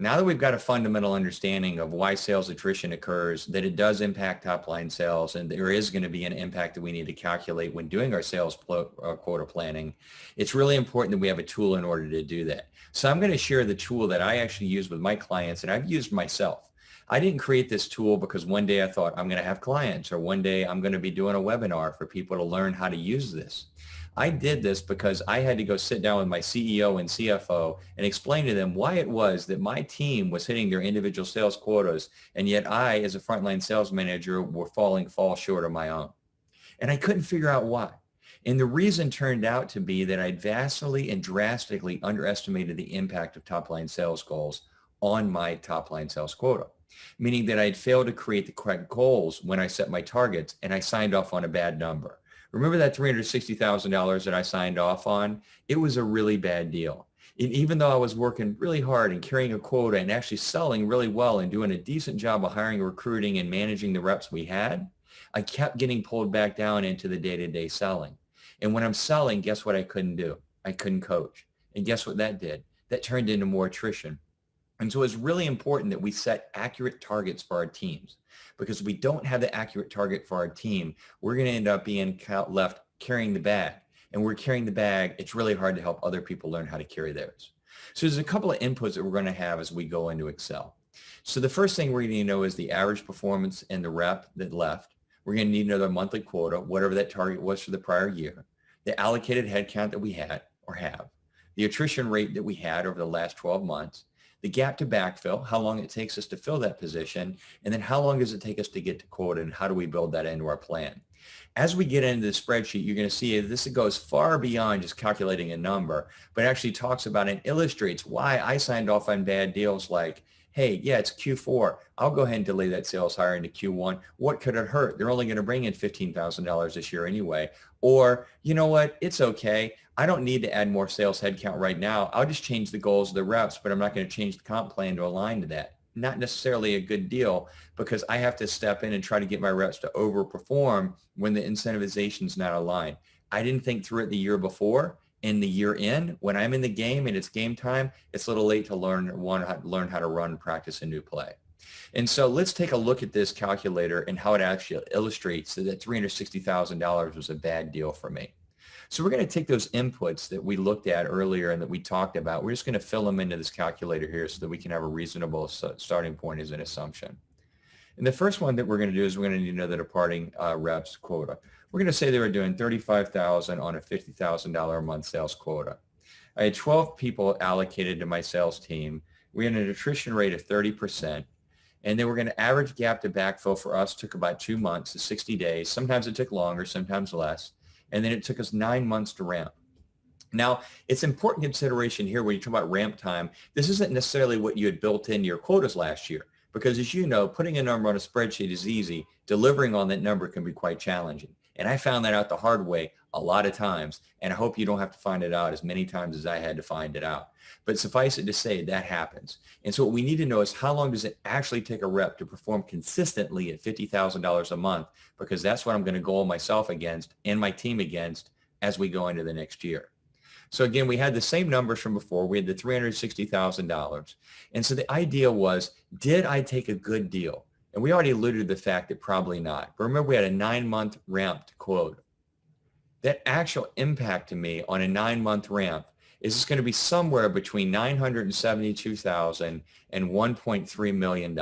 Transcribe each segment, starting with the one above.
Now that we've got a fundamental understanding of why sales attrition occurs, that it does impact top line sales, and there is going to be an impact that we need to calculate when doing our sales quota planning, it's really important that we have a tool in order to do that. So I'm going to share the tool that I actually use with my clients and I've used myself. I didn't create this tool because one day I thought I'm going to have clients, or one day I'm going to be doing a webinar for people to learn how to use this. I did this because I had to go sit down with my CEO and CFO and explain to them why it was that my team was hitting their individual sales quotas, and yet I, as a frontline sales manager, were fall short of my own. And I couldn't figure out why. And the reason turned out to be that I'd vastly and drastically underestimated the impact of top-line sales goals on my top-line sales quota, meaning that I'd failed to create the correct goals when I set my targets, and I signed off on a bad number. Remember that $360,000 that I signed off on? It was a really bad deal. And even though I was working really hard and carrying a quota and actually selling really well and doing a decent job of hiring, recruiting, and managing the reps we had, I kept getting pulled back down into the day-to-day selling. And when I'm selling, guess what I couldn't do? I couldn't coach. And guess what that did? That turned into more attrition. And so it's really important that we set accurate targets for our teams, because if we don't have the accurate target for our team, we're going to end up being left carrying the bag. And we're carrying the bag. It's really hard to help other people learn how to carry theirs. So there's a couple of inputs that we're going to have as we go into Excel. So the first thing we're going to need to know is the average performance and the rep that left. We're going to need to know their monthly quota, whatever that target was for the prior year, the allocated headcount that we had or have, the attrition rate that we had over the last 12 months, the gap to backfill, how long it takes us to fill that position, and then how long does it take us to get to quota, and how do we build that into our plan? As we get into the spreadsheet, you're going to see this goes far beyond just calculating a number, but actually talks about and illustrates why I signed off on bad deals like, hey, yeah, it's Q4. I'll go ahead and delay that sales hire into Q1. What could it hurt? They're only going to bring in $15,000 this year anyway. Or, you know what? It's okay. I don't need to add more sales headcount right now. I'll just change the goals of the reps, but I'm not going to change the comp plan to align to that. Not necessarily a good deal, because I have to step in and try to get my reps to overperform when the incentivization is not aligned. I didn't think through it the year before. In the year in, when I'm in the game and it's game time, it's a little late to learn how to run and practice a new play. And so let's take a look at this calculator and how it actually illustrates that $360,000 was a bad deal for me. So we're going to take those inputs that we looked at earlier and that we talked about. We're just going to fill them into this calculator here so that we can have a reasonable starting point as an assumption. And the first one that we're going to do is we're going to need to know the departing reps quota. We're going to say they were doing $35,000 on a $50,000 a month sales quota. I had 12 people allocated to my sales team. We had an attrition rate of 30%. And then we're going to average gap to backfill for us took about 2 months to 60 days. Sometimes it took longer, sometimes less. And then it took us 9 months to ramp. Now, it's important consideration here when you talk about ramp time. This isn't necessarily what you had built into your quotas last year, because as you know, putting a number on a spreadsheet is easy. Delivering on that number can be quite challenging. And I found that out the hard way a lot of times, and I hope you don't have to find it out as many times as I had to find it out. But suffice it to say, that happens. And so what we need to know is how long does it actually take a rep to perform consistently at $50,000 a month, because that's what I'm going to goal myself against and my team against as we go into the next year. So again, we had the same numbers from before. We had the $360,000. And so the idea was, did I take a good deal? And we already alluded to the fact that probably not. But remember, we had a 9-month ramp to quote. That actual impact to me on a 9-month ramp is just going to be somewhere between $972,000 and $1.3 million.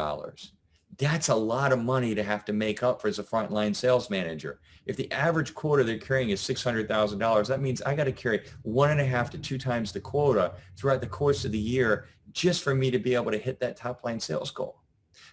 That's a lot of money to have to make up for as a frontline sales manager. If the average quota they're carrying is $600,000, that means I got to carry 1.5 to 2 times the quota throughout the course of the year just for me to be able to hit that top line sales goal.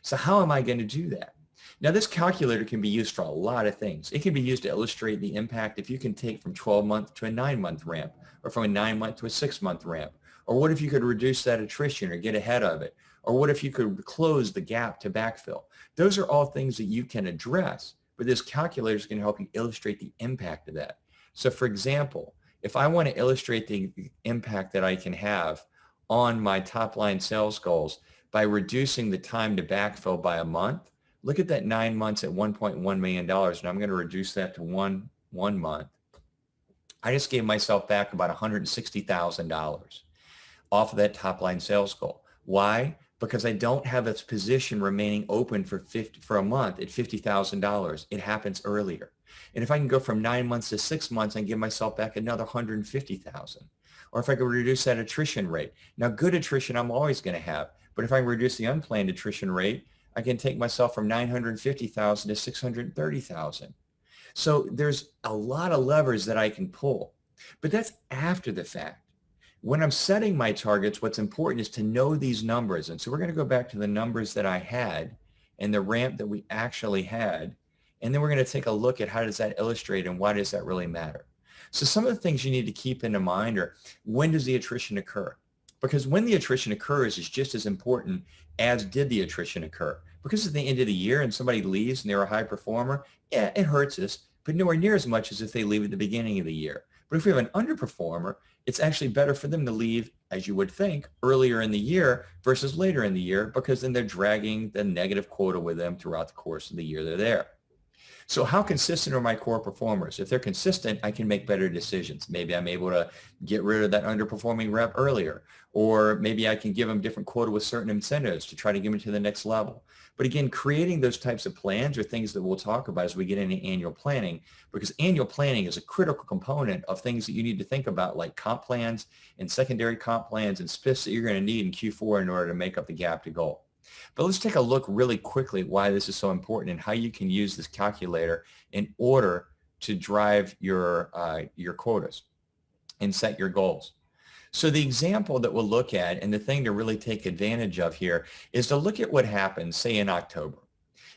So how am I going to do that? Now, this calculator can be used for a lot of things. It can be used to illustrate the impact if you can take from 12-month to a 9-month ramp, or from a 9-month to a 6-month ramp. Or what if you could reduce that attrition or get ahead of it? Or what if you could close the gap to backfill? Those are all things that you can address, but this calculator is going to help you illustrate the impact of that. So for example, if I want to illustrate the impact that I can have on my top line sales goals by reducing the time to backfill by a month, look at that 9 months at $1.1 million, and I'm going to reduce that to one month. I just gave myself back about $160,000 off of that top line sales goal. Why? because I don't have a position remaining open for a month at $50,000. It happens earlier. And if I can go from 9 months to 6 months and give myself back another 150,000, or if I could reduce that attrition rate. Now, good attrition I'm always going to have, but if I can reduce the unplanned attrition rate, I can take myself from 950,000 to 630,000. So there's a lot of levers that I can pull, but that's after the fact. When I'm setting my targets, what's important is to know these numbers. And so we're going to go back to the numbers that I had and the ramp that we actually had. And then we're going to take a look at how does that illustrate and why does that really matter? So some of the things you need to keep in mind are, when does the attrition occur? Because when the attrition occurs is just as important as did the attrition occur. Because at the end of the year and somebody leaves and they're a high performer, yeah, it hurts us, but nowhere near as much as if they leave at the beginning of the year. But if we have an underperformer, it's actually better for them to leave, as you would think, earlier in the year versus later in the year, because then they're dragging the negative quota with them throughout the course of the year they're there. So how consistent are my core performers? If they're consistent, I can make better decisions. Maybe I'm able to get rid of that underperforming rep earlier, or maybe I can give them different quota with certain incentives to try to get them to the next level. But again, creating those types of plans are things that we'll talk about as we get into annual planning, because annual planning is a critical component of things that you need to think about, like comp plans and secondary comp plans and spiffs that you're going to need in Q4 in order to make up the gap to goal. But let's take a look really quickly at why this is so important and how you can use this calculator in order to drive your quotas and set your goals. So the example that we'll look at, and the thing to really take advantage of here, is to look at what happens, say, in October.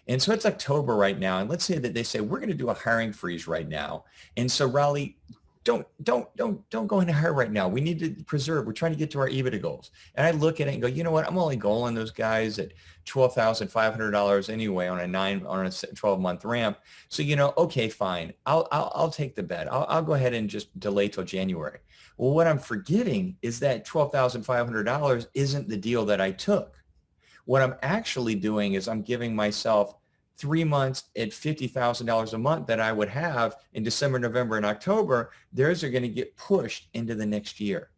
And so it's October right now, and let's say that they say, we're going to do a hiring freeze right now. And so Raleigh, don't go into hire right now. We need to preserve. We're trying to get to our EBITDA goals. And I look at it and go, you know what? I'm only goaling those guys at $12,500 anyway on a 12-month ramp. So, okay, fine. I'll take the bet. I'll go ahead and just delay till January. Well, what I'm forgetting is that $12,500 isn't the deal that I took. What I'm actually doing is I'm giving myself 3 months at $50,000 a month that I would have in December, November, and October. Those are going to get pushed into the next year.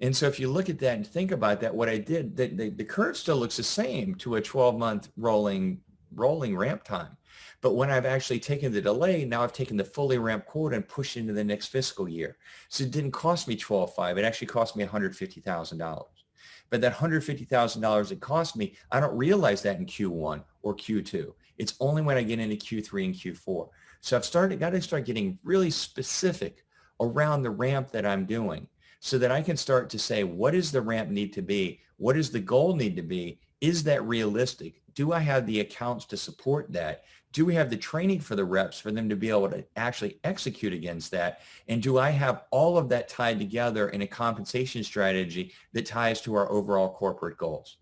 And so if you look at that and think about that, what I did, the curve still looks the same to a 12-month rolling ramp time. But when I've actually taken the delay, now I've taken the fully ramped quota and pushed into the next fiscal year. So it didn't cost me $12,500. It actually cost me $150,000. But that $150,000 it cost me, I don't realize that in Q1 or Q2. It's only when I get into Q3 and Q4. So I've got to start getting really specific around the ramp that I'm doing so that I can start to say, what does the ramp need to be? What does the goal need to be? Is that realistic? Do I have the accounts to support that? Do we have the training for the reps for them to be able to actually execute against that? And do I have all of that tied together in a compensation strategy that ties to our overall corporate goals?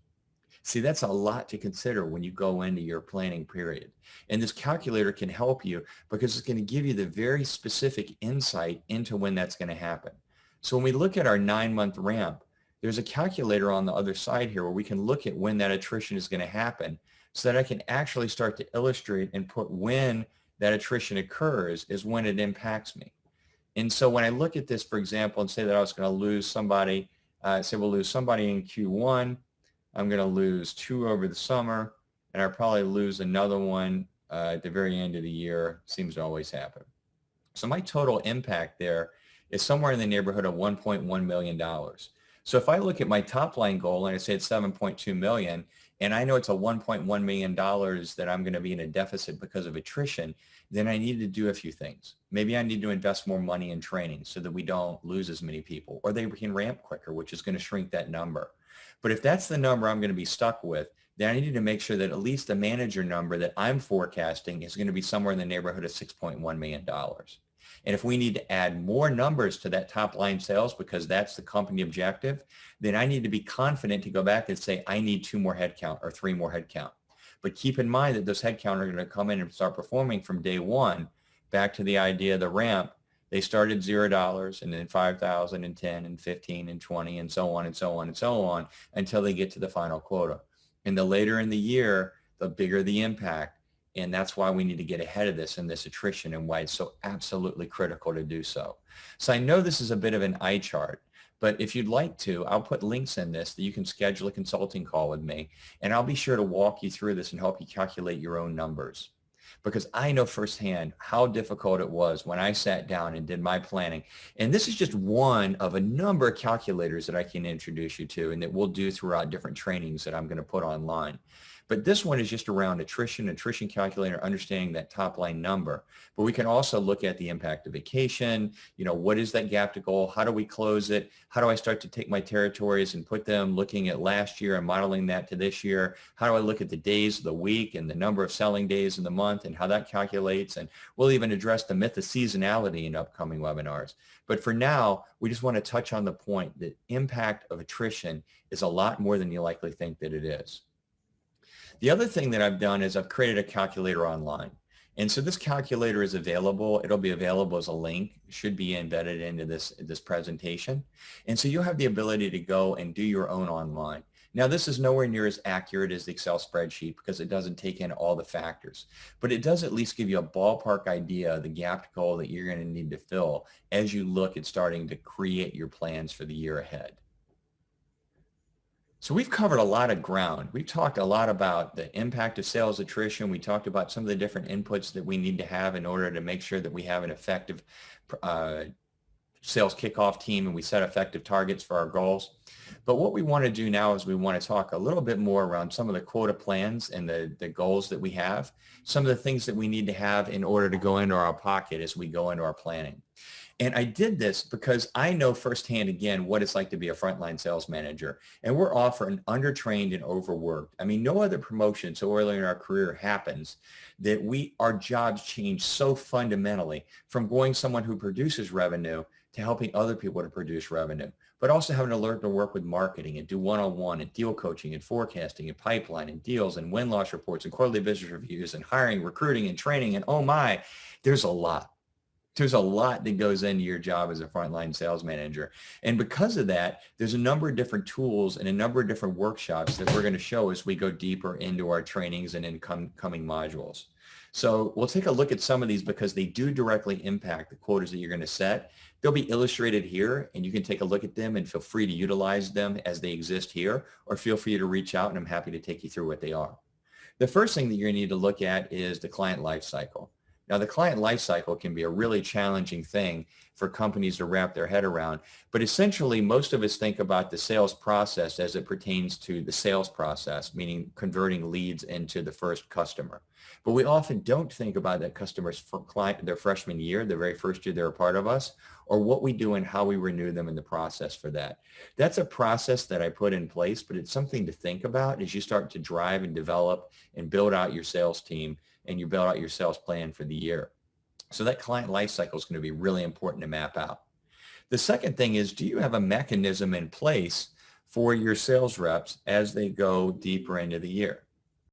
See, that's a lot to consider when you go into your planning period. And this calculator can help you because it's going to give you the very specific insight into when that's going to happen. So when we look at our 9-month ramp, there's a calculator on the other side here where we can look at when that attrition is going to happen so that I can actually start to illustrate and put when that attrition occurs is when it impacts me. And so when I look at this, for example, and say that I was going to lose somebody, say we'll lose somebody in Q1, I'm going to lose 2 over the summer, and I'll probably lose another one at the very end of the year. Seems to always happen. So my total impact there is somewhere in the neighborhood of $1.1 million. So if I look at my top line goal and I say it's 7.2 million, and I know it's a $1.1 million that I'm going to be in a deficit because of attrition, then I need to do a few things. Maybe I need to invest more money in training so that we don't lose as many people, or they can ramp quicker, which is going to shrink that number. But if that's the number I'm going to be stuck with, then I need to make sure that at least the manager number that I'm forecasting is going to be somewhere in the neighborhood of $6.1 million. And if we need to add more numbers to that top line sales because that's the company objective, then I need to be confident to go back and say, I need 2 more headcount or 3 more headcount. But keep in mind that those headcount are going to come in and start performing from day one. Back to the idea of the ramp, they started $0 and then 5,000 and 10 and 15 and 20 and so on and so on and so on until they get to the final quota. And the later in the year, the bigger the impact. And that's why we need to get ahead of this and this attrition and why it's so absolutely critical to do so. So I know this is a bit of an eye chart, But if you'd like to, I'll put links in this that you can schedule a consulting call with me, and I'll be sure to walk you through this and help you calculate your own numbers. Because I know firsthand how difficult it was when I sat down and did my planning. And this is just one of a number of calculators that I can introduce you to and that we'll do throughout different trainings that I'm going to put online. But this one is just around attrition calculator, understanding that top line number. But we can also look at the impact of vacation. What is that gap to goal? How do we close it? How do I start to take my territories and put them looking at last year and modeling that to this year? How do I look at the days of the week and the number of selling days in the month and how that calculates? And we'll even address the myth of seasonality in upcoming webinars. But for now, we just want to touch on the point that impact of attrition is a lot more than you likely think that it is. The other thing that I've done is I've created a calculator online. And so this calculator is available. It'll be available as a link. It should be embedded into this presentation. And so you'll have the ability to go and do your own online. Now, this is nowhere near as accurate as the Excel spreadsheet because it doesn't take in all the factors. But it does at least give you a ballpark idea of the gap goal that you're going to need to fill as you look at starting to create your plans for the year ahead. So we've covered a lot of ground. We've talked a lot about the impact of sales attrition. We talked about some of the different inputs that we need to have in order to make sure that we have an effective sales kickoff team and we set effective targets for our goals. But what we want to do now is we want to talk a little bit more around some of the quota plans and the goals that we have, some of the things that we need to have in order to go into our pocket as we go into our planning. And I did this because I know firsthand, again, what it's like to be a frontline sales manager. And we're often undertrained and overworked. I mean, no other promotion so early in our career happens that our jobs change so fundamentally from going someone who produces revenue to helping other people to produce revenue, but also having to learn to work with marketing and do one-on-one and deal coaching and forecasting and pipeline and deals and win-loss reports and quarterly business reviews and hiring, recruiting and training. And oh my, there's a lot. There's a lot that goes into your job as a frontline sales manager. And because of that, there's a number of different tools and a number of different workshops that we're going to show as we go deeper into our trainings and in coming modules. So we'll take a look at some of these because they do directly impact the quotas that you're going to set. They'll be illustrated here and you can take a look at them and feel free to utilize them as they exist here, or feel free to reach out and I'm happy to take you through what they are. The first thing that you're going to need to look at is the client life cycle. Now, the client life cycle can be a really challenging thing for companies to wrap their head around, but essentially most of us think about the sales process as it pertains to the sales process, meaning converting leads into the first customer. But we often don't think about that customer's their freshman year, the very first year they're a part of us, or what we do and how we renew them in the process for that. That's a process that I put in place, but it's something to think about as you start to drive and develop and build out your sales team and you build out your sales plan for the year. So that client life cycle is going to be really important to map out. The second thing is, do you have a mechanism in place for your sales reps as they go deeper into the year?